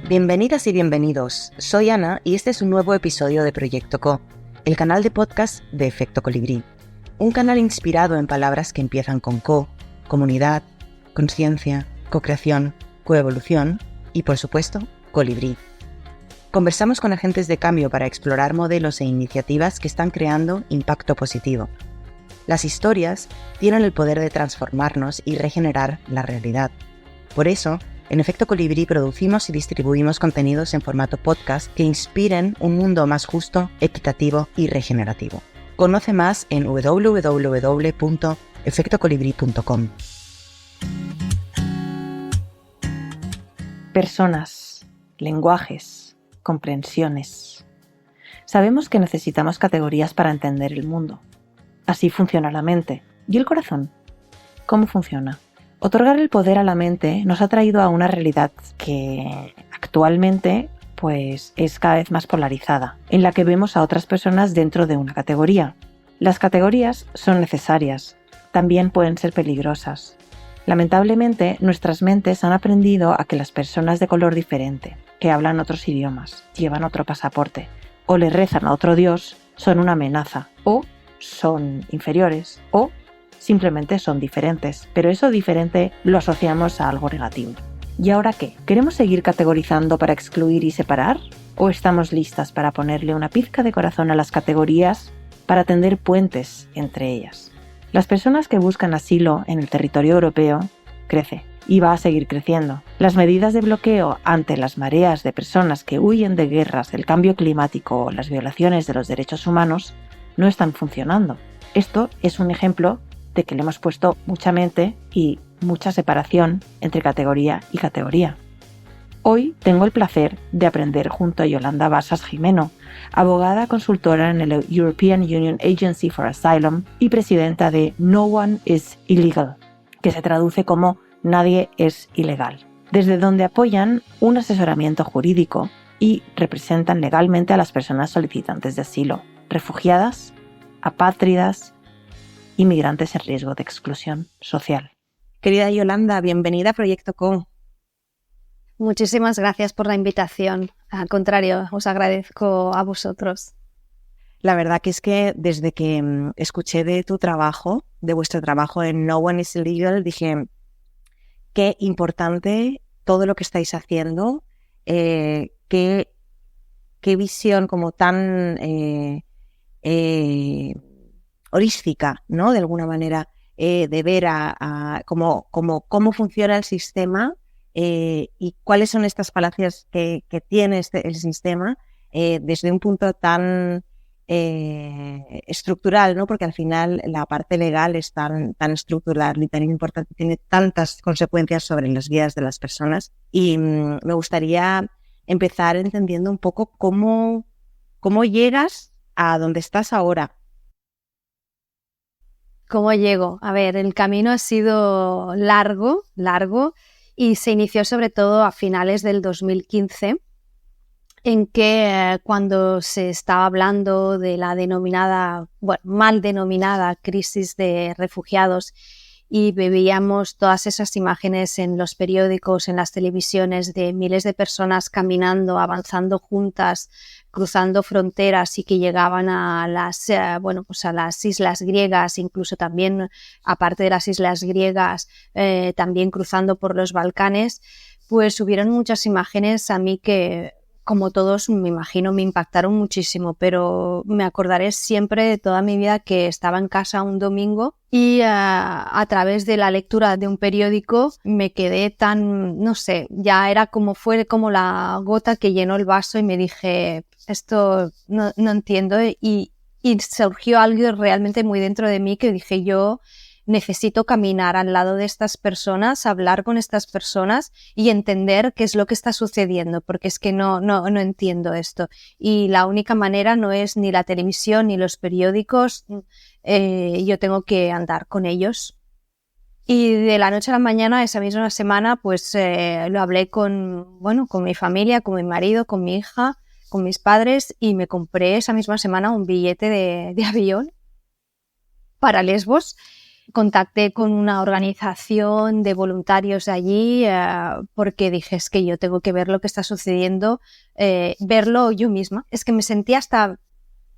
Bienvenidas y bienvenidos, soy Ana y este es un nuevo episodio de Proyecto Co, el canal de podcast de Efecto Colibrí. Un canal inspirado en palabras que empiezan con co, comunidad, conciencia, co-creación, coevolución y, por supuesto, colibrí. Conversamos con agentes de cambio para explorar modelos e iniciativas que están creando impacto positivo. Las historias tienen el poder de transformarnos y regenerar la realidad. Por eso, en Efecto Colibrí producimos y distribuimos contenidos en formato podcast que inspiren un mundo más justo, equitativo y regenerativo. Conoce más en www.efectocolibri.com. Personas, lenguajes, comprensiones. Sabemos que necesitamos categorías para entender el mundo. Así funciona la mente. ¿Y el corazón? ¿Cómo funciona? Otorgar el poder a la mente nos ha traído a una realidad que actualmente es cada vez más polarizada, en la que vemos a otras personas dentro de una categoría. Las categorías son necesarias, también pueden ser peligrosas. Lamentablemente, nuestras mentes han aprendido a que las personas de color diferente, que hablan otros idiomas, llevan otro pasaporte, o le rezan a otro dios, son una amenaza, o son inferiores, o simplemente son diferentes, pero eso diferente lo asociamos a algo negativo. ¿Y ahora qué? ¿Queremos seguir categorizando para excluir y separar? ¿O estamos listas para ponerle una pizca de corazón a las categorías para tender puentes entre ellas? Las personas que buscan asilo en el territorio europeo crece y va a seguir creciendo. Las medidas de bloqueo ante las mareas de personas que huyen de guerras, del cambio climático o las violaciones de los derechos humanos no están funcionando. Esto es un ejemplo de que le hemos puesto mucha mente y mucha separación entre categoría y categoría. Hoy tengo el placer de aprender junto a Yolanda Basas Jimeno, abogada consultora en el European Union Agency for Asylum y presidenta de No One is Illegal, que se traduce como Nadie es ilegal, desde donde apoyan un asesoramiento jurídico y representan legalmente a las personas solicitantes de asilo, refugiadas, apátridas, inmigrantes en riesgo de exclusión social. Querida Yolanda, bienvenida a Proyecto Co. Muchísimas gracias por la invitación. Al contrario, os agradezco a vosotros. La verdad que es que desde que escuché de tu trabajo, de vuestro trabajo en No One is Illegal, dije qué importante todo lo que estáis haciendo, qué visión como tan holística, ¿no? De alguna manera, de ver cómo funciona el sistema y cuáles son estas falacias que tiene el sistema desde un punto tan estructural, ¿no? Porque al final la parte legal es tan estructural y tan importante, tiene tantas consecuencias sobre las vidas de las personas. Y me gustaría empezar entendiendo un poco cómo llegas a donde estás ahora. ¿Cómo llego? A ver, el camino ha sido largo y se inició sobre todo a finales del 2015, en que cuando se estaba hablando de la mal denominada crisis de refugiados y veíamos todas esas imágenes en los periódicos, en las televisiones de miles de personas caminando, avanzando juntas, cruzando fronteras y que llegaban a las islas griegas, incluso también, aparte de las islas griegas, también cruzando por los Balcanes, pues hubieron muchas imágenes a mí que, como todos, me imagino, me impactaron muchísimo, pero me acordaré siempre de toda mi vida que estaba en casa un domingo y a través de la lectura de un periódico me quedé fue como la gota que llenó el vaso y me dije, esto no entiendo y surgió algo realmente muy dentro de mí que dije, yo necesito caminar al lado de estas personas, hablar con estas personas y entender qué es lo que está sucediendo, porque es que no entiendo esto. Y la única manera no es ni la televisión ni los periódicos, yo tengo que andar con ellos. Y de la noche a la mañana, esa misma semana, pues lo hablé con mi familia, con mi marido, con mi hija, con mis padres y me compré esa misma semana un billete de avión para Lesbos. contacté con una organización de voluntarios de allí porque dije, es que yo tengo que ver lo que está sucediendo, verlo yo misma. Es que me sentía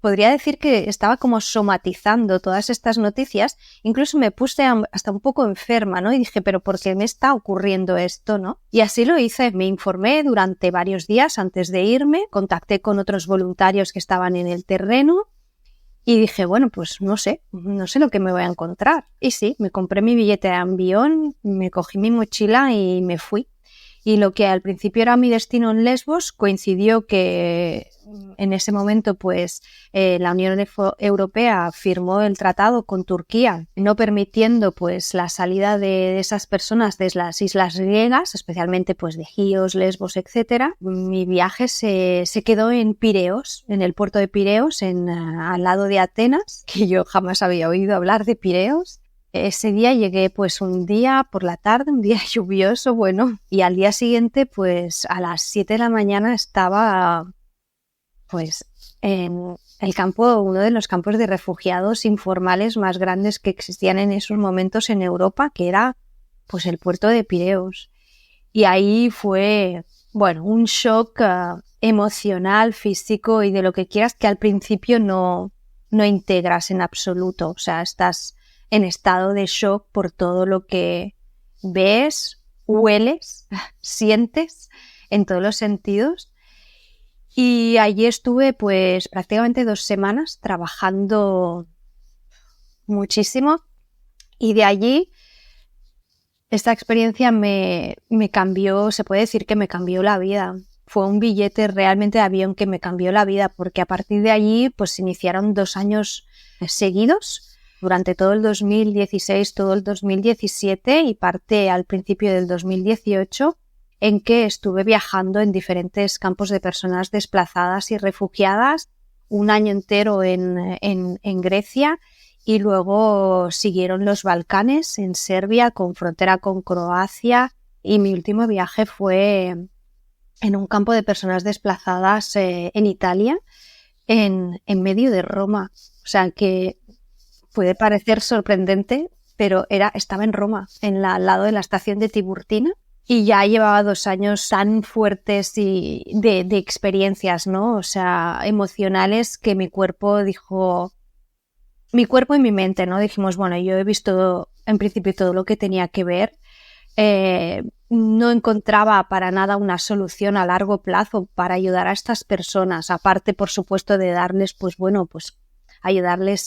podría decir que estaba como somatizando todas estas noticias, incluso me puse hasta un poco enferma, ¿no? Y dije, pero ¿por qué me está ocurriendo esto, no? Y así lo hice, me informé durante varios días antes de irme, contacté con otros voluntarios que estaban en el terreno y dije, bueno, pues no sé lo que me voy a encontrar. Y sí, me compré mi billete de avión, me cogí mi mochila y me fui. Y lo que al principio era mi destino en Lesbos coincidió que en ese momento pues la Unión Europea firmó el tratado con Turquía, no permitiendo pues la salida de esas personas desde las islas griegas, especialmente pues de Chios, Lesbos, etcétera. Mi viaje se quedó en Pireos, en el puerto de Pireos, al lado de Atenas, que yo jamás había oído hablar de Pireos. Ese día llegué pues un día por la tarde, un día lluvioso, bueno, y al día siguiente pues a las 7 de la mañana estaba pues en el campo, uno de los campos de refugiados informales más grandes que existían en esos momentos en Europa, que era pues el puerto de Pireos. Y ahí fue, bueno, un shock emocional, físico y de lo que quieras que al principio no integras en absoluto, o sea, estás en estado de shock por todo lo que ves, hueles, sientes en todos los sentidos. Y allí estuve pues prácticamente 2 semanas trabajando muchísimo y de allí esta experiencia me cambió, se puede decir que me cambió la vida. Fue un billete realmente de avión que me cambió la vida porque a partir de allí pues se iniciaron 2 años seguidos durante todo el 2016, todo el 2017 y parte al principio del 2018, en que estuve viajando en diferentes campos de personas desplazadas y refugiadas, un año entero en Grecia y luego siguieron los Balcanes en Serbia con frontera con Croacia y mi último viaje fue en un campo de personas desplazadas en Italia, en medio de Roma. O sea que puede parecer sorprendente, pero estaba en Roma, al lado de la estación de Tiburtina, y ya llevaba 2 años tan fuertes y de experiencias, ¿no? O sea, emocionales que mi cuerpo y mi mente, ¿no? Dijimos, bueno, yo he visto en principio todo lo que tenía que ver. No encontraba para nada una solución a largo plazo para ayudar a estas personas, aparte, por supuesto, de darles, pues bueno, pues ayudarles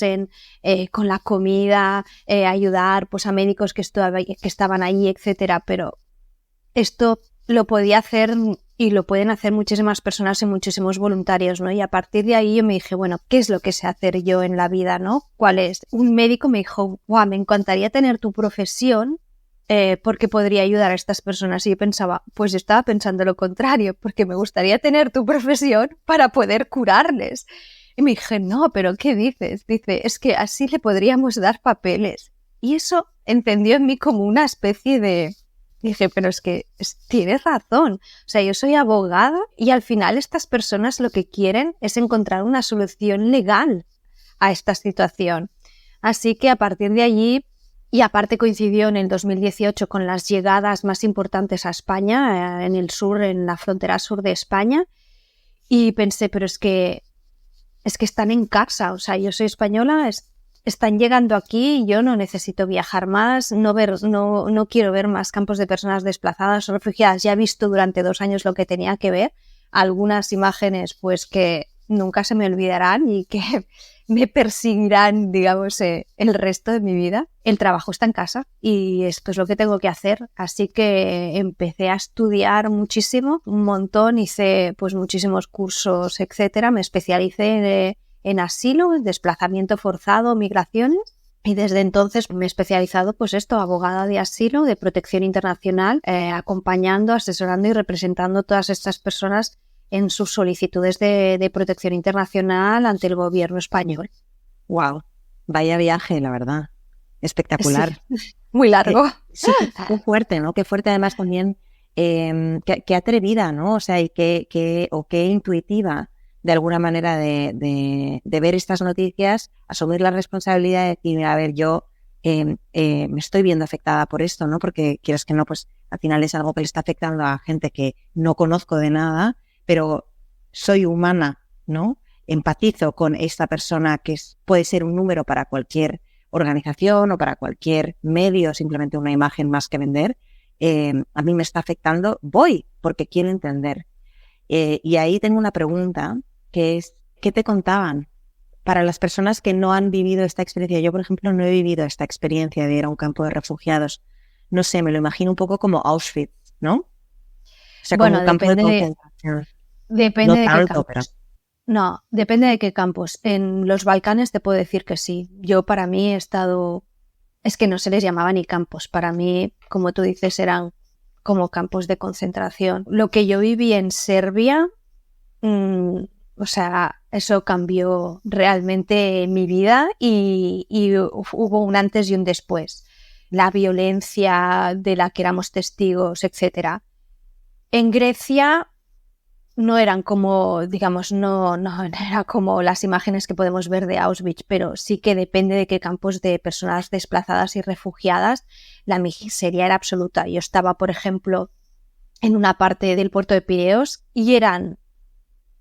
con la comida, ayudar pues a médicos que estaban ahí, etcétera, pero esto lo podía hacer y lo pueden hacer muchísimas personas y muchísimos voluntarios, ¿no? Y a partir de ahí yo me dije, bueno, ¿qué es lo que sé hacer yo en la vida, no? ¿Cuál es? Un médico me dijo, wow, me encantaría tener tu profesión porque podría ayudar a estas personas. Y yo pensaba, pues yo estaba pensando lo contrario, porque me gustaría tener tu profesión para poder curarles. Y me dije, no, pero ¿qué dices? Dice, es que así le podríamos dar papeles. Y eso encendió en mí como una especie de... Dije, pero es que tienes razón. O sea, yo soy abogada y al final estas personas lo que quieren es encontrar una solución legal a esta situación. Así que a partir de allí, y aparte coincidió en el 2018 con las llegadas más importantes a España, en el sur, en la frontera sur de España, y pensé, pero es que están en casa, o sea, yo soy española, están llegando aquí y yo no necesito viajar más, no quiero ver más campos de personas desplazadas o refugiadas. Ya he visto durante 2 años lo que tenía que ver, algunas imágenes pues que nunca se me olvidarán y que me perseguirán, digamos, el resto de mi vida. El trabajo está en casa y esto es lo que tengo que hacer. Así que empecé a estudiar muchísimo, un montón, hice pues muchísimos cursos, etcétera. Me especialicé en asilo, en desplazamiento forzado, migraciones. Y desde entonces me he especializado, pues abogada de asilo, de protección internacional, acompañando, asesorando y representando a todas estas personas en sus solicitudes de protección internacional ante el gobierno español. Wow, vaya viaje, la verdad. Espectacular. Sí, muy largo. Sí, qué fuerte, ¿no? Qué fuerte además también, qué atrevida, ¿no? O sea, y qué intuitiva de alguna manera de ver estas noticias, asumir la responsabilidad de decir, a ver, yo me estoy viendo afectada por esto, ¿no? Porque quieras que no, pues al final es algo que le está afectando a gente que no conozco de nada, pero soy humana, ¿no? Empatizo con esta persona que puede ser un número para cualquier organización o para cualquier medio, simplemente una imagen más que vender. A mí me está afectando, voy, porque quiero entender. Y ahí tengo una pregunta, que es, ¿qué te contaban? Para las personas que no han vivido esta experiencia, yo por ejemplo no he vivido esta experiencia de ir a un campo de refugiados, no sé, me lo imagino un poco como Auschwitz, ¿no? O sea, Bueno, como un campo de concentración. depende No de qué tanto, campos. pero No, depende de qué campos. En los Balcanes te puedo decir que sí. Yo para mí he estado... Es que no se les llamaba ni campos. Para mí, como tú dices, eran como campos de concentración. Lo que yo viví en Serbia, o sea, eso cambió realmente mi vida y hubo un antes y un después. La violencia de la que éramos testigos, etcétera. En Grecia no eran como, digamos, no era como las imágenes que podemos ver de Auschwitz, pero sí que depende de qué campos de personas desplazadas y refugiadas, la miseria era absoluta. Yo estaba, por ejemplo, en una parte del puerto de Pireos y eran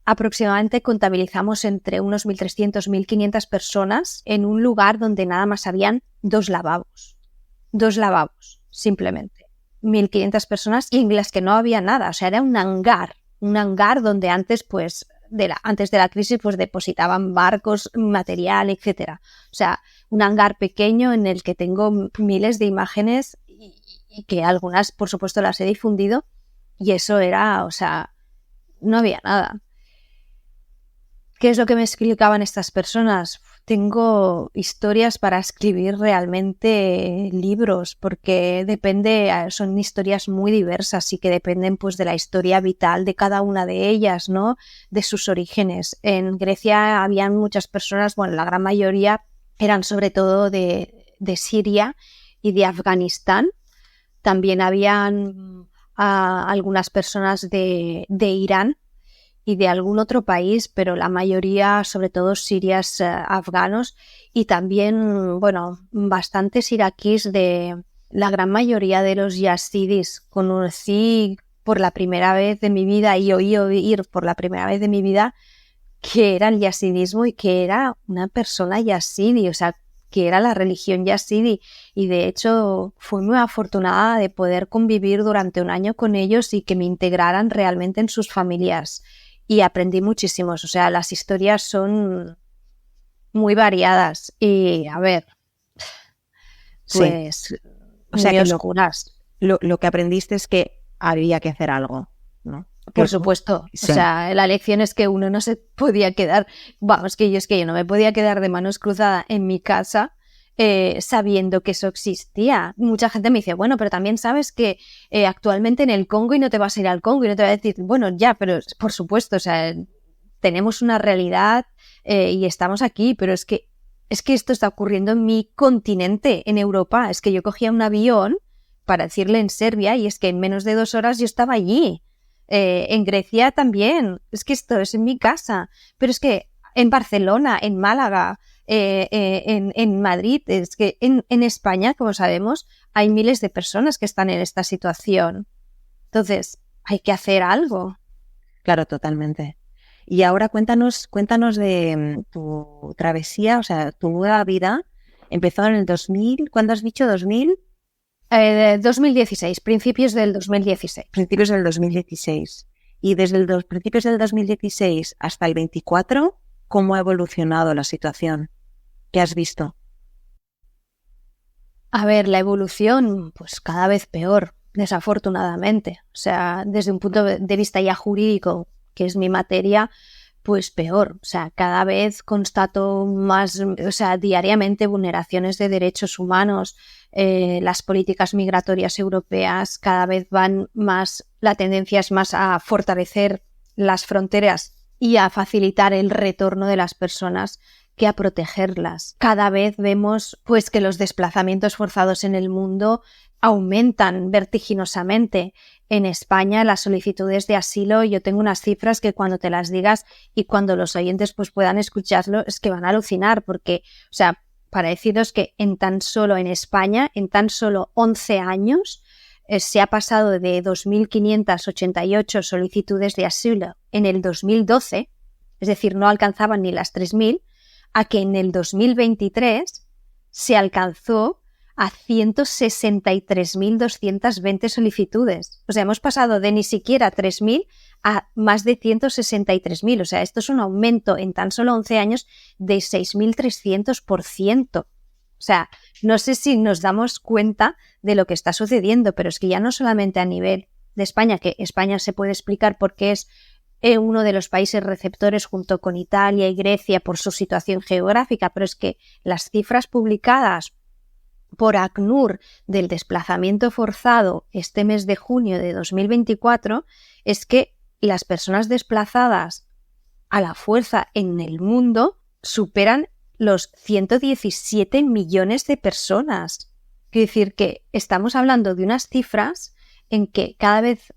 aproximadamente, contabilizamos entre unos 1.300, 1.500 personas en un lugar donde nada más habían 2 lavabos. 2 lavabos, simplemente. 1.500 personas y en las que no había nada, o sea, era un hangar donde antes, pues, antes de la crisis, pues depositaban barcos, material, etcétera. O sea, un hangar pequeño en el que tengo miles de imágenes y que algunas, por supuesto, las he difundido y eso era, o sea, no había nada. ¿Qué es lo que me explicaban estas personas? Tengo historias para escribir realmente libros, porque son historias muy diversas y que dependen pues de la historia vital de cada una de ellas, ¿no? De sus orígenes. En Grecia habían muchas personas, bueno, la gran mayoría eran sobre todo de Siria y de Afganistán. También habían algunas personas de Irán y de algún otro país, pero la mayoría, sobre todo sirias, afganos y también, bueno, bastantes iraquíes de la gran mayoría de los yazidis. Conocí por la primera vez de mi vida y oí oír por la primera vez de mi vida que era el yazidismo y que era una persona yazidi, o sea, que era la religión yazidi y de hecho fui muy afortunada de poder convivir durante un año con ellos y que me integraran realmente en sus familias. Y aprendí muchísimos, o sea, las historias son muy variadas y, a ver, pues, sí. O sea, muy que oscuras. Lo que aprendiste es que había que hacer algo, ¿no? Por supuesto, sí. O sea, la lección es que uno no se podía quedar, vamos, que yo no me podía quedar de manos cruzadas en mi casa sabiendo que eso existía. Mucha gente me dice, bueno, pero también sabes que actualmente en el Congo y no te vas a ir al Congo y no te va a decir, bueno, ya, pero por supuesto, o sea, tenemos una realidad y estamos aquí, pero es que esto está ocurriendo en mi continente, en Europa. Es que yo cogía un avión para decirle en Serbia y es que en menos de 2 horas yo estaba allí. En Grecia también, es que esto es en mi casa, pero es que en Barcelona, en Málaga, en Madrid, es que en España, como sabemos, hay miles de personas que están en esta situación. Entonces, hay que hacer algo. Claro, totalmente. Y ahora cuéntanos de tu travesía, o sea, tu nueva vida empezó en el 2000, ¿cuándo has dicho? 2000? 2016, principios del 2016. Principios del 2016. Y desde los principios del 2016 hasta el 24, ¿cómo ha evolucionado la situación? ¿Qué has visto? A ver, la evolución, pues cada vez peor, desafortunadamente. O sea, desde un punto de vista ya jurídico, que es mi materia, pues peor. O sea, cada vez constato más, o sea, diariamente vulneraciones de derechos humanos. Las políticas migratorias europeas cada vez van más, la tendencia es más a fortalecer las fronteras y a facilitar el retorno de las personas que a protegerlas. Cada vez vemos pues que los desplazamientos forzados en el mundo aumentan vertiginosamente. En España las solicitudes de asilo, yo tengo unas cifras que cuando te las digas y cuando los oyentes pues puedan escucharlo es que van a alucinar porque, o sea, para deciros que en España, en tan solo 11 años, se ha pasado de 2.588 solicitudes de asilo en el 2012, es decir, no alcanzaban ni las 3.000, a que en el 2023 se alcanzó a 163.220 solicitudes. O sea, hemos pasado de ni siquiera 3.000 a más de 163.000. O sea, esto es un aumento en tan solo 11 años de 6.300%. O sea, no sé si nos damos cuenta de lo que está sucediendo, pero es que ya no solamente a nivel de España, que España se puede explicar porque es uno de los países receptores junto con Italia y Grecia por su situación geográfica, pero es que las cifras publicadas por ACNUR del desplazamiento forzado este mes de junio de 2024 es que las personas desplazadas a la fuerza en el mundo superan los 117 millones de personas. Quiere decir que estamos hablando de unas cifras en que cada vez,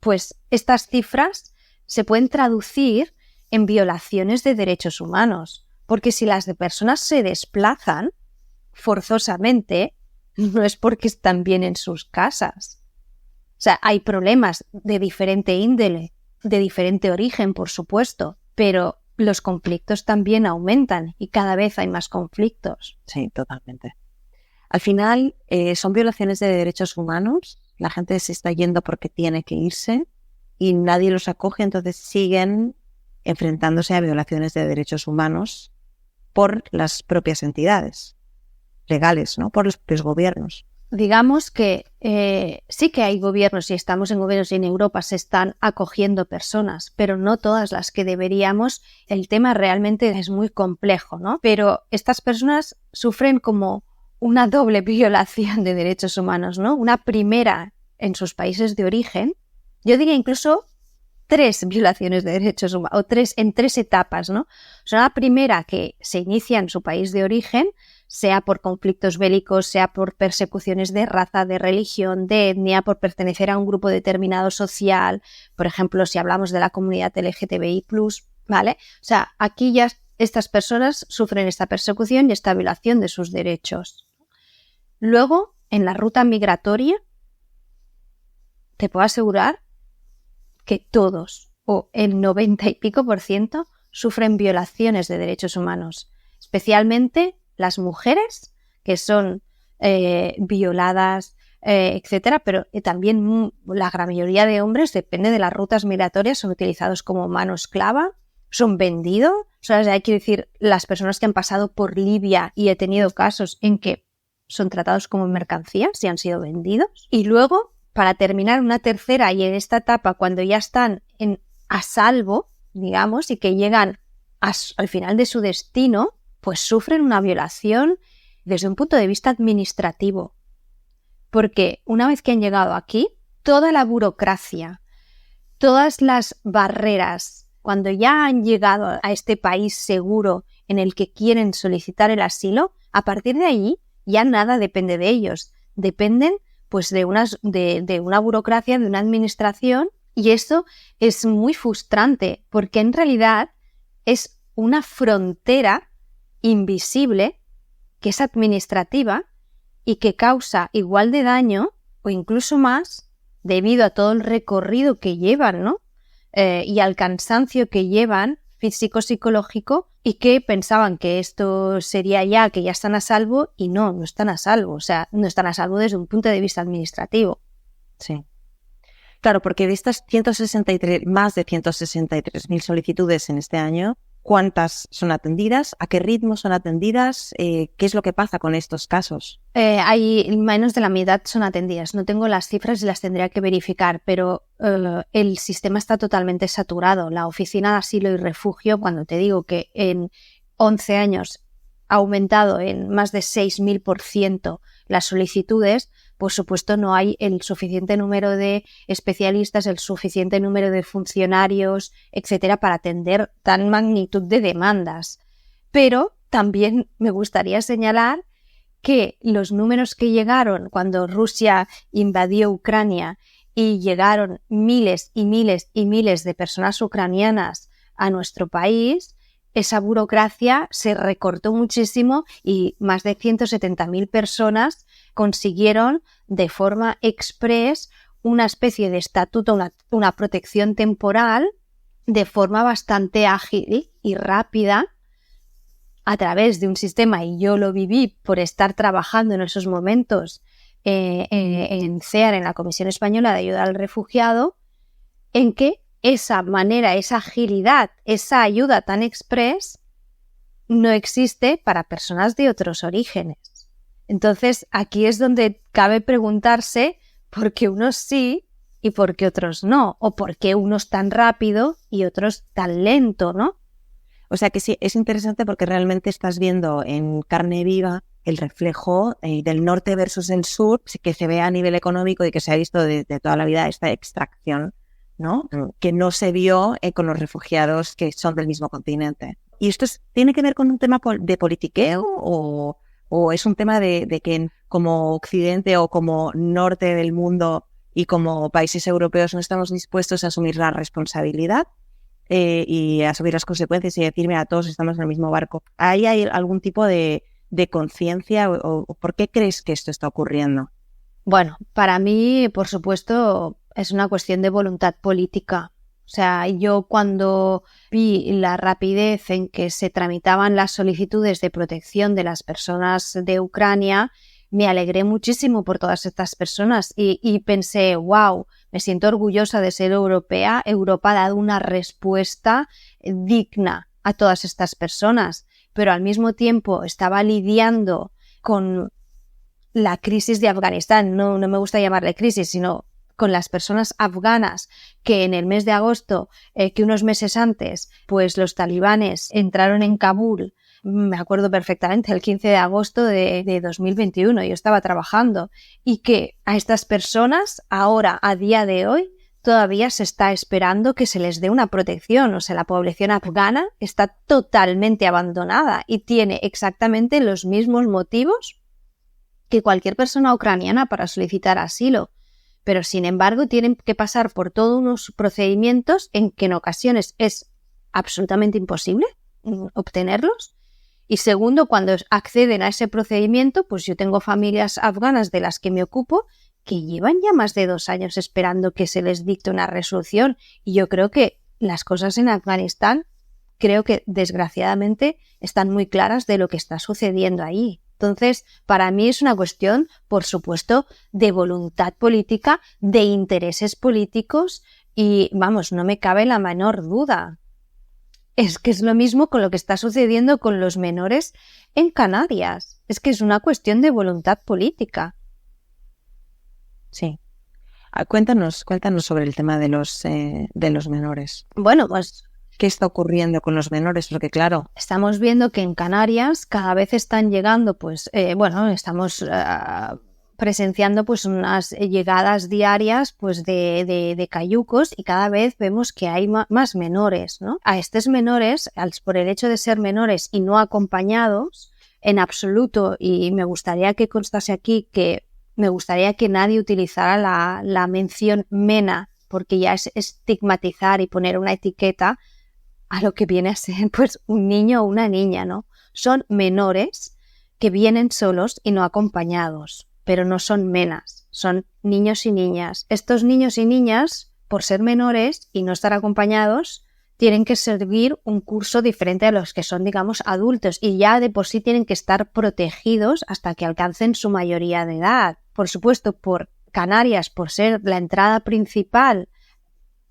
pues, estas cifras se pueden traducir en violaciones de derechos humanos, porque si las de personas se desplazan forzosamente, no es porque están bien en sus casas. O sea, hay problemas de diferente índole, de diferente origen, por supuesto, pero los conflictos también aumentan y cada vez hay más conflictos. Sí, totalmente. Al final, son violaciones de derechos humanos. La gente se está yendo porque tiene que irse y nadie los acoge, entonces siguen enfrentándose a violaciones de derechos humanos por las propias entidades legales, ¿no? Por los propios gobiernos. Digamos que sí que hay gobiernos y estamos en gobiernos y en Europa se están acogiendo personas, pero no todas las que deberíamos. El tema realmente es muy complejo, ¿no? Pero estas personas sufren como una doble violación de derechos humanos, ¿no? Una primera en sus países de origen, yo diría incluso 3 violaciones de derechos humanos, o en 3 etapas, ¿no? O sea, la primera que se inicia en su país de origen, sea por conflictos bélicos, sea por persecuciones de raza, de religión, de etnia, por pertenecer a un grupo determinado social, por ejemplo, si hablamos de la comunidad LGTBI+, ¿vale? O sea, aquí ya estas personas sufren esta persecución y esta violación de sus derechos. Luego, en la ruta migratoria, te puedo asegurar que todos, o el 90 y pico % sufren violaciones de derechos humanos, especialmente las mujeres que son violadas, etcétera, pero también la gran mayoría de hombres, depende de las rutas migratorias, son utilizados como mano esclava, son vendidos. O sea, quiero decir, las personas que han pasado por Libia, y he tenido casos en que son tratados como mercancías y han sido vendidos. Y luego, para terminar, una tercera, y en esta etapa, cuando ya están a salvo, digamos, y que llegan al final de su destino, pues sufren una violación desde un punto de vista administrativo. Porque una vez que han llegado aquí, toda la burocracia, todas las barreras, cuando ya han llegado a este país seguro en el que quieren solicitar el asilo, a partir de allí ya nada depende de ellos. Dependen pues de una burocracia, de una administración, y esto es muy frustrante porque en realidad es una frontera invisible que es administrativa y que causa igual de daño o incluso más debido a todo el recorrido que llevan, ¿no? Y al cansancio que llevan físico-psicológico, y que pensaban que esto sería ya, que ya están a salvo, y no están a salvo. O sea, no están a salvo desde un punto de vista administrativo. Sí. Claro, porque de estas más de 163.000 solicitudes en este año, ¿cuántas son atendidas? ¿A qué ritmo son atendidas? ¿Qué es lo que pasa con estos casos? Hay menos de la mitad son atendidas. No tengo las cifras y las tendría que verificar, pero el sistema está totalmente saturado. La Oficina de Asilo y Refugio, cuando te digo que en 11 años ha aumentado en más de 6.000% las solicitudes, por supuesto no hay el suficiente número de especialistas, el suficiente número de funcionarios, etcétera, para atender tan magnitud de demandas. Pero también me gustaría señalar que los números que llegaron cuando Rusia invadió Ucrania y llegaron miles y miles y miles de personas ucranianas a nuestro país, esa burocracia se recortó muchísimo y más de 170.000 personas consiguieron de forma express una especie de estatuto, una protección temporal de forma bastante ágil y rápida a través de un sistema, y yo lo viví por estar trabajando en esos momentos en CEAR, en la Comisión Española de Ayuda al Refugiado, en que esa manera, esa agilidad, esa ayuda tan express no existe para personas de otros orígenes. Entonces, aquí es donde cabe preguntarse por qué unos sí y por qué otros no, o por qué unos tan rápido y otros tan lento, ¿no? O sea que sí, es interesante porque realmente estás viendo en carne viva el reflejo del norte versus el sur, que se ve a nivel económico y que se ha visto desde toda la vida esta extracción, ¿no? Que no se vio con los refugiados que son del mismo continente. ¿Y esto tiene que ver con un tema de politiqueo o es un tema de que como Occidente o como norte del mundo y como países europeos no estamos dispuestos a asumir la responsabilidad y a asumir las consecuencias y decir, mira, todos estamos en el mismo barco? ¿Ahí hay algún tipo de conciencia o por qué crees que esto está ocurriendo? Bueno, para mí, por supuesto, es una cuestión de voluntad política. O sea, yo cuando vi la rapidez en que se tramitaban las solicitudes de protección de las personas de Ucrania, me alegré muchísimo por todas estas personas y pensé, wow, me siento orgullosa de ser europea. Europa ha dado una respuesta digna a todas estas personas, pero al mismo tiempo estaba lidiando con la crisis de Afganistán. No me gusta llamarle crisis, sino con las personas afganas que en el mes de agosto, que unos meses antes, pues los talibanes entraron en Kabul. Me acuerdo perfectamente, el 15 de agosto de 2021, yo estaba trabajando, y que a estas personas ahora, a día de hoy, todavía se está esperando que se les dé una protección. O sea, la población afgana está totalmente abandonada y tiene exactamente los mismos motivos que cualquier persona ucraniana para solicitar asilo. Pero, sin embargo, tienen que pasar por todos unos procedimientos en que en ocasiones es absolutamente imposible obtenerlos. Y segundo, cuando acceden a ese procedimiento, pues yo tengo familias afganas de las que me ocupo que llevan ya más de 2 años esperando que se les dicte una resolución. Y yo creo que las cosas en Afganistán, creo que desgraciadamente están muy claras de lo que está sucediendo ahí. Entonces, para mí es una cuestión, por supuesto, de voluntad política, de intereses políticos y, vamos, no me cabe la menor duda. Es que es lo mismo con lo que está sucediendo con los menores en Canarias. Es que es una cuestión de voluntad política. Sí. Cuéntanos sobre el tema de los menores. Bueno, pues ¿qué está ocurriendo con los menores? Porque claro, estamos viendo que en Canarias cada vez están llegando, pues, estamos presenciando pues unas llegadas diarias pues de cayucos, y cada vez vemos que hay más menores, ¿no? A estos menores, por el hecho de ser menores y no acompañados en absoluto, y me gustaría que constase aquí que me gustaría que nadie utilizara la mención MENA, porque ya es estigmatizar y poner una etiqueta a lo que viene a ser pues un niño o una niña, ¿no? Son menores que vienen solos y no acompañados, pero no son menas, son niños y niñas. Estos niños y niñas, por ser menores y no estar acompañados, tienen que seguir un curso diferente a los que son, digamos, adultos, y ya de por sí tienen que estar protegidos hasta que alcancen su mayoría de edad. Por supuesto, por Canarias, por ser la entrada principal,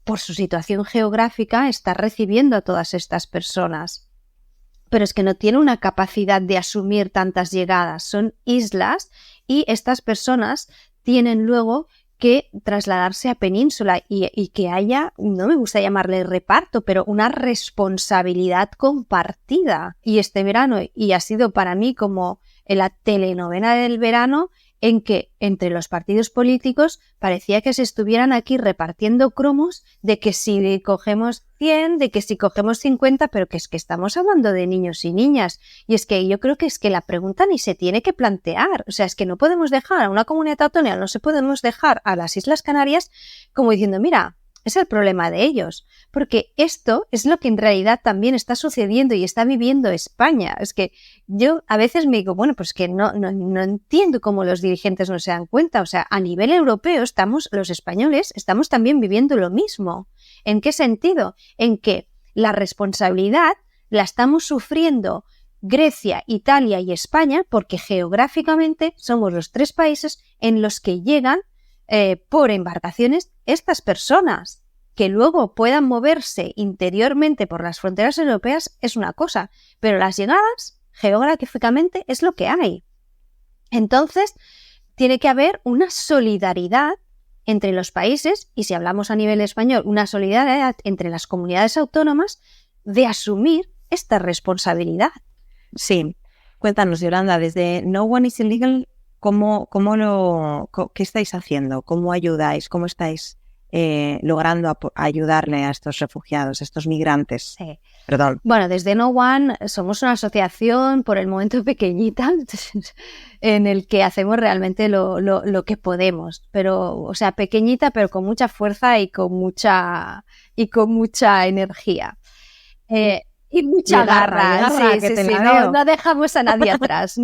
por su situación geográfica, está recibiendo a todas estas personas. Pero es que no tiene una capacidad de asumir tantas llegadas. Son islas y estas personas tienen luego que trasladarse a península y que haya, no me gusta llamarle reparto, pero una responsabilidad compartida. Y este verano, y ha sido para mí como la telenovela del verano, en que entre los partidos políticos parecía que se estuvieran aquí repartiendo cromos de que si cogemos 100, de que si cogemos 50, pero que es que estamos hablando de niños y niñas. Y es que yo creo que es que la pregunta ni se tiene que plantear. O sea, es que no podemos dejar a una comunidad autónoma, no se podemos dejar a las Islas Canarias como diciendo, mira, es el problema de ellos, porque esto es lo que en realidad también está sucediendo y está viviendo España. Es que yo a veces me digo, bueno, pues que no entiendo cómo los dirigentes no se dan cuenta. O sea, a nivel europeo los españoles estamos también viviendo lo mismo. ¿En qué sentido? En que la responsabilidad la estamos sufriendo Grecia, Italia y España, porque geográficamente somos los 3 países en los que llegan por embarcaciones estas personas. Que luego puedan moverse interiormente por las fronteras europeas es una cosa, pero las llegadas geográficamente es lo que hay. Entonces, tiene que haber una solidaridad entre los países, y si hablamos a nivel español, una solidaridad entre las comunidades autónomas de asumir esta responsabilidad. Sí, cuéntanos, Yolanda, desde No One is Illegal, ¿qué estáis haciendo? ¿Cómo ayudáis? ¿Cómo estáis logrando ayudarle a estos refugiados, a estos migrantes? Sí. Perdón. Bueno, desde No One somos una asociación por el momento pequeñita en el que hacemos realmente lo que podemos, pero, o sea, pequeñita pero con mucha fuerza y con mucha energía. Y mucha garra, sí, no dejamos a nadie atrás,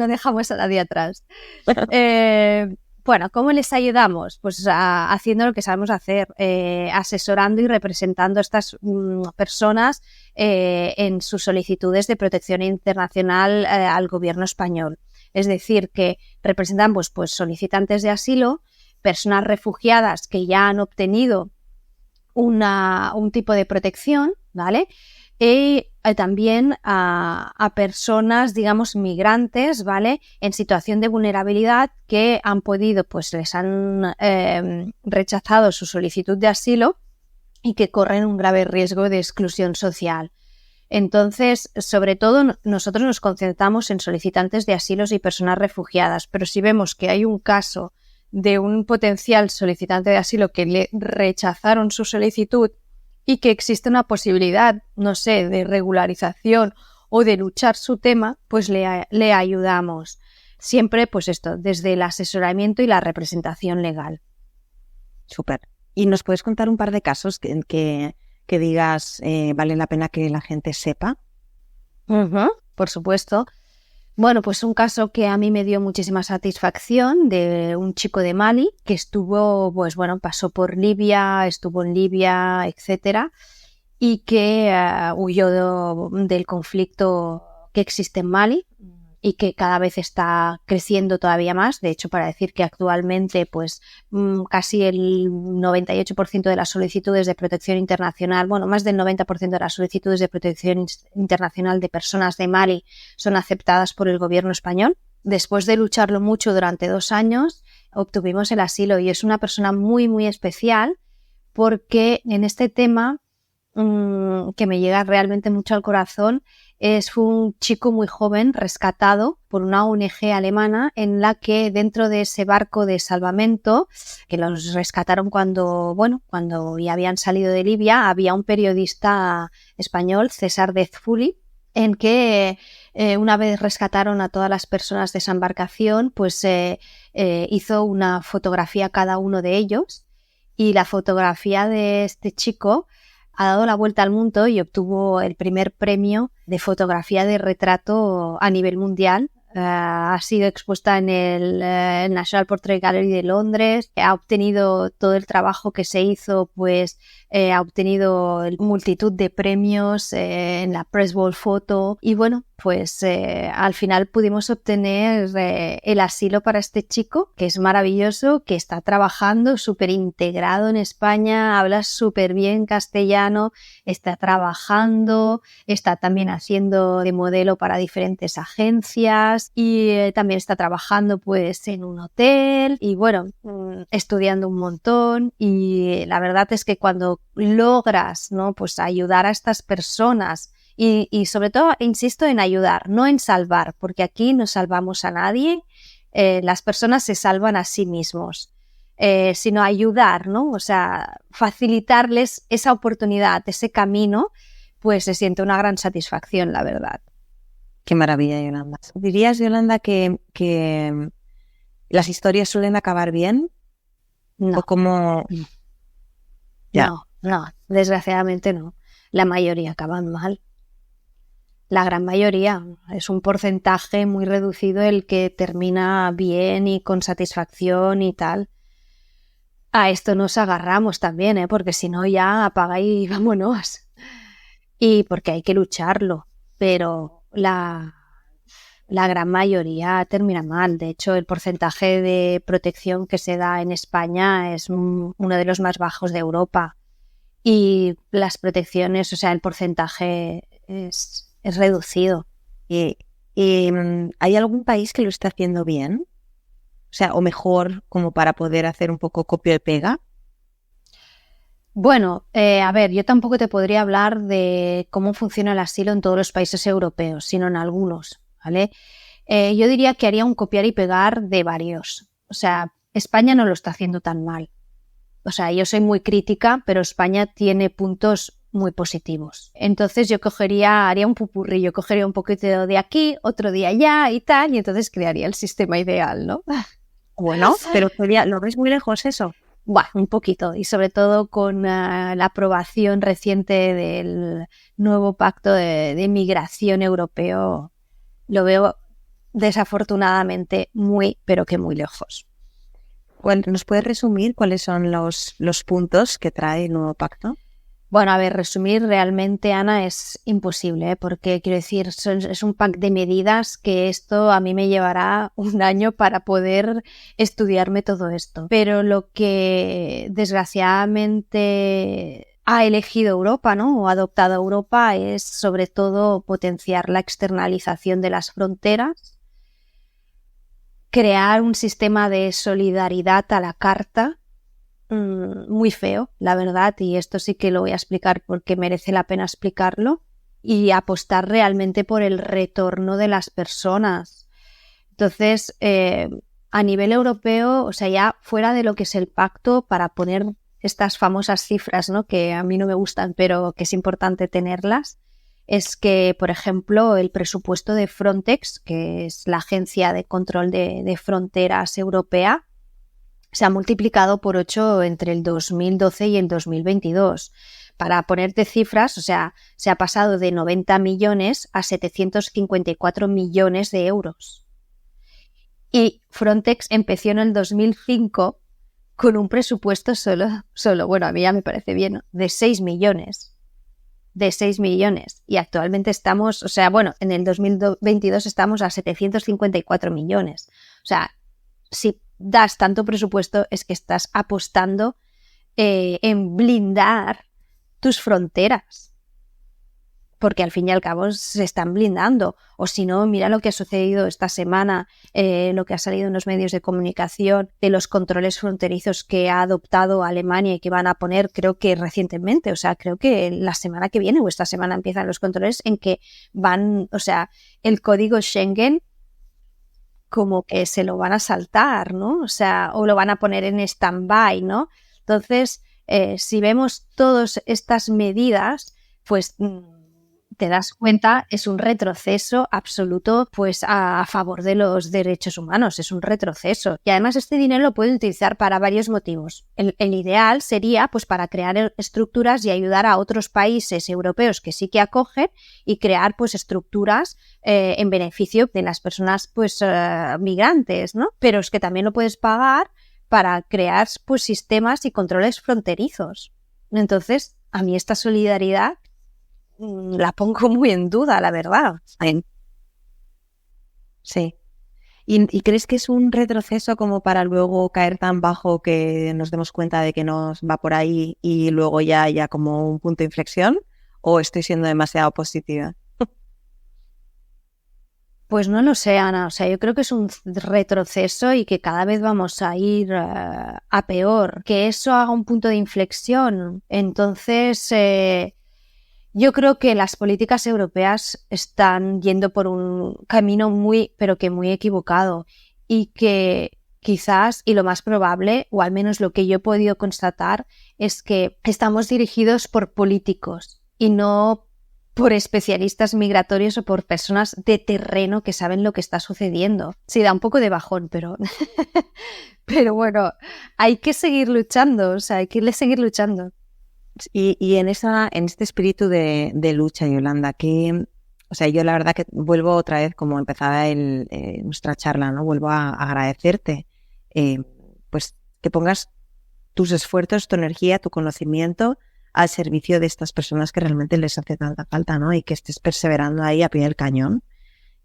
Bueno, ¿cómo les ayudamos? Pues haciendo lo que sabemos hacer, asesorando y representando a estas personas en sus solicitudes de protección internacional al gobierno español. Es decir, que representan pues solicitantes de asilo, personas refugiadas que ya han obtenido un tipo de protección, ¿vale? Y también a personas, digamos, migrantes, ¿vale? En situación de vulnerabilidad que han podido, pues les han rechazado su solicitud de asilo y que corren un grave riesgo de exclusión social. Entonces, sobre todo, nosotros nos concentramos en solicitantes de asilos y personas refugiadas, pero si vemos que hay un caso de un potencial solicitante de asilo que le rechazaron su solicitud y que existe una posibilidad, no sé, de regularización o de luchar su tema, pues le ayudamos. Siempre, pues esto, desde el asesoramiento y la representación legal. Súper. ¿Y nos puedes contar un par de casos que digas vale la pena que la gente sepa? Por supuesto. Bueno, pues un caso que a mí me dio muchísima satisfacción de un chico de Mali que estuvo, pues bueno, pasó por Libia, estuvo en Libia, etcétera, y que huyó del conflicto que existe en Mali y que cada vez está creciendo todavía más. De hecho, para decir que actualmente pues casi el 98% de las solicitudes de protección internacional, bueno, más del 90% de las solicitudes de protección internacional de personas de Mali son aceptadas por el gobierno español. Después de lucharlo mucho durante 2 años, obtuvimos el asilo y es una persona muy, muy especial porque en este tema que me llega realmente mucho al corazón, fue un chico muy joven rescatado por una ONG alemana en la que dentro de ese barco de salvamento, que los rescataron cuando ya habían salido de Libia, había un periodista español, César Dezfuli, en que una vez rescataron a todas las personas de esa embarcación, pues hizo una fotografía a cada uno de ellos y la fotografía de este chico ha dado la vuelta al mundo y obtuvo el primer premio de fotografía de retrato a nivel mundial. Ha sido expuesta en el National Portrait Gallery de Londres, ha obtenido todo el trabajo que se hizo, pues ha obtenido multitud de premios en la Press World Photo y bueno, pues al final pudimos obtener el asilo para este chico, que es maravilloso, que está trabajando súper integrado en España, habla súper bien castellano, está trabajando, está también haciendo de modelo para diferentes agencias y también está trabajando pues en un hotel y bueno, estudiando un montón y la verdad es que cuando logras, ¿no? Pues ayudar a estas personas y sobre todo, insisto, en ayudar, no en salvar, porque aquí no salvamos a nadie, las personas se salvan a sí mismos, sino ayudar, ¿no? O sea, facilitarles esa oportunidad, ese camino, pues se siente una gran satisfacción, la verdad. Qué maravilla, Yolanda. ¿Dirías, Yolanda, que las historias suelen acabar bien? No. ¿O cómo...? Ya. No, desgraciadamente no. La mayoría acaban mal. La gran mayoría. Es un porcentaje muy reducido el que termina bien y con satisfacción y tal. A esto nos agarramos también, porque si no ya apaga y vámonos. Y porque hay que lucharlo. Pero la gran mayoría termina mal. De hecho, el porcentaje de protección que se da en España es uno de los más bajos de Europa. Y las protecciones, o sea, el porcentaje es reducido. ¿Y hay algún país que lo esté haciendo bien? O sea, o mejor, como para poder hacer un poco copia y pega. Bueno, a ver, yo tampoco te podría hablar de cómo funciona el asilo en todos los países europeos, sino en algunos, ¿vale? Yo diría que haría un copiar y pegar de varios. O sea, España no lo está haciendo tan mal. O sea, yo soy muy crítica, pero España tiene puntos muy positivos. Entonces yo haría un pupurrí, yo cogería un poquito de aquí, otro de allá y tal, y entonces crearía el sistema ideal, ¿no? Bueno, pero todavía lo ves muy lejos eso. Bueno, un poquito, y sobre todo con la aprobación reciente del nuevo pacto de migración europeo, lo veo desafortunadamente muy, pero que muy lejos. ¿Nos puedes resumir cuáles son los puntos que trae el nuevo pacto? Bueno, a ver, resumir realmente, Ana, es imposible, porque quiero decir, es un pack de medidas que esto a mí me llevará un año para poder estudiarme todo esto. Pero lo que desgraciadamente ha elegido Europa, ¿no? O ha adoptado Europa es sobre todo potenciar la externalización de las fronteras, crear un sistema de solidaridad a la carta, muy feo, la verdad, y esto sí que lo voy a explicar porque merece la pena explicarlo, y apostar realmente por el retorno de las personas. Entonces, a nivel europeo, o sea, ya fuera de lo que es el pacto, para poner estas famosas cifras, ¿no?, que a mí no me gustan, pero que es importante tenerlas, es que, por ejemplo, el presupuesto de Frontex, que es la agencia de control de fronteras europea, se ha multiplicado por 8 entre el 2012 y el 2022. Para ponerte cifras, o sea, se ha pasado de 90 millones a 754 millones de euros. Y Frontex empezó en el 2005 con un presupuesto solo, bueno, a mí ya me parece bien, ¿no?, de 6 millones. De 6 millones. Y actualmente estamos, o sea, bueno, en el 2022 estamos a 754 millones. O sea, si das tanto presupuesto es que estás apostando en blindar tus fronteras, porque al fin y al cabo se están blindando. O si no, mira lo que ha sucedido esta semana, lo que ha salido en los medios de comunicación de los controles fronterizos que ha adoptado Alemania y que van a poner, creo que recientemente, o sea, creo que la semana que viene o esta semana empiezan los controles en que van, o sea, el código Schengen como que se lo van a saltar, ¿no? O sea, o lo van a poner en stand-by, ¿no? Entonces, si vemos todas estas medidas, pues te das cuenta, es un retroceso absoluto, pues a favor de los derechos humanos, es un retroceso. Y además este dinero lo pueden utilizar para varios motivos. El ideal sería, pues, para crear estructuras y ayudar a otros países europeos que sí que acogen y crear, pues, estructuras en beneficio de las personas, pues, migrantes, ¿no? Pero es que también lo puedes pagar para crear, pues, sistemas y controles fronterizos. Entonces, a mí esta solidaridad la pongo muy en duda, la verdad. Sí. ¿Y crees que es un retroceso como para luego caer tan bajo que nos demos cuenta de que nos va por ahí y luego ya haya como un punto de inflexión? ¿O estoy siendo demasiado positiva? Pues no lo sé, Ana. O sea, yo creo que es un retroceso y que cada vez vamos a ir a peor. Que eso haga un punto de inflexión. Entonces, yo creo que las políticas europeas están yendo por un camino muy, pero que muy equivocado. Y que quizás, y lo más probable, o al menos lo que yo he podido constatar, es que estamos dirigidos por políticos y no por especialistas migratorios o por personas de terreno que saben lo que está sucediendo. Sí, da un poco de bajón, pero pero bueno, hay que seguir luchando, o sea, hay que seguir luchando. Y en este espíritu de lucha, Yolanda, o sea, yo la verdad que vuelvo otra vez, como empezaba nuestra charla, ¿no? Vuelvo a agradecerte, pues que pongas tus esfuerzos, tu energía, tu conocimiento al servicio de estas personas que realmente les hace tanta falta, ¿no? Y que estés perseverando ahí a pie del cañón.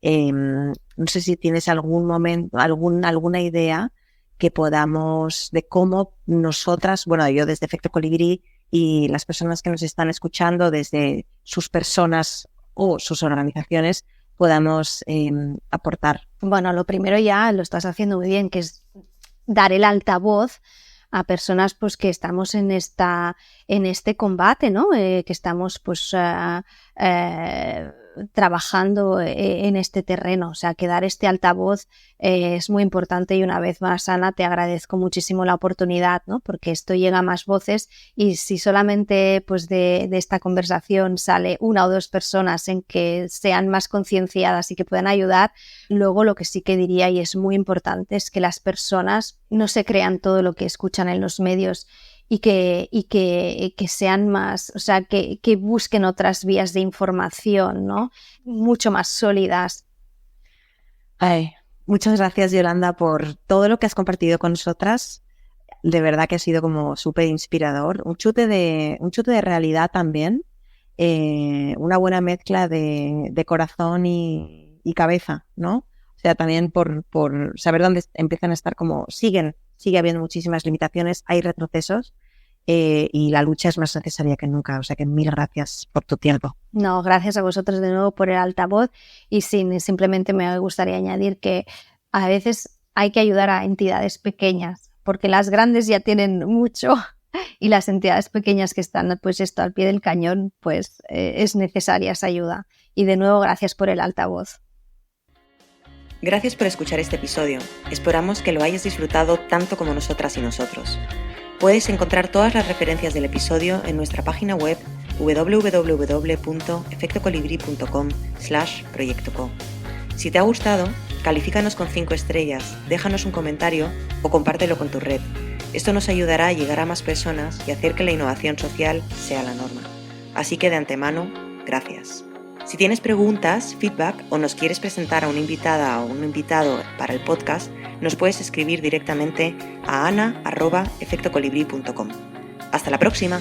No sé si tienes algún momento, alguna idea que podamos, de cómo nosotras, bueno, yo desde Efecto Colibrí y las personas que nos están escuchando desde sus personas o sus organizaciones, podamos aportar. Bueno, lo primero ya lo estás haciendo muy bien, que es dar el altavoz a personas pues que estamos en este combate, ¿no? Que estamos pues trabajando en este terreno, o sea, que dar este altavoz es muy importante. Y una vez más, Ana, te agradezco muchísimo la oportunidad, ¿no? Porque esto llega a más voces, y si solamente pues de esta conversación sale una o dos personas en que sean más concienciadas y que puedan ayudar, luego lo que sí que diría, y es muy importante, es que las personas no se crean todo lo que escuchan en los medios y que sean más, o sea, que busquen otras vías de información, ¿no? Mucho más sólidas. Ay, muchas gracias, Yolanda, por todo lo que has compartido con nosotras. De verdad que ha sido como súper inspirador. Un chute de realidad también. Una buena mezcla de corazón y cabeza, ¿no? O sea, también por saber dónde empiezan a estar sigue habiendo muchísimas limitaciones, hay retrocesos, y la lucha es más necesaria que nunca. O sea que mil gracias por tu tiempo. No, gracias a vosotros de nuevo por el altavoz, y simplemente me gustaría añadir que a veces hay que ayudar a entidades pequeñas, porque las grandes ya tienen mucho y las entidades pequeñas que están pues esto al pie del cañón, pues es necesaria esa ayuda. Y de nuevo, gracias por el altavoz. Gracias por escuchar este episodio. Esperamos que lo hayas disfrutado tanto como nosotras y nosotros. Puedes encontrar todas las referencias del episodio en nuestra página web www.efectocolibri.com/proyectoco. Si te ha gustado, califícanos con 5 estrellas, déjanos un comentario o compártelo con tu red. Esto nos ayudará a llegar a más personas y hacer que la innovación social sea la norma. Así que de antemano, gracias. Si tienes preguntas, feedback o nos quieres presentar a una invitada o un invitado para el podcast, nos puedes escribir directamente a ana@efectocolibri.com. ¡Hasta la próxima!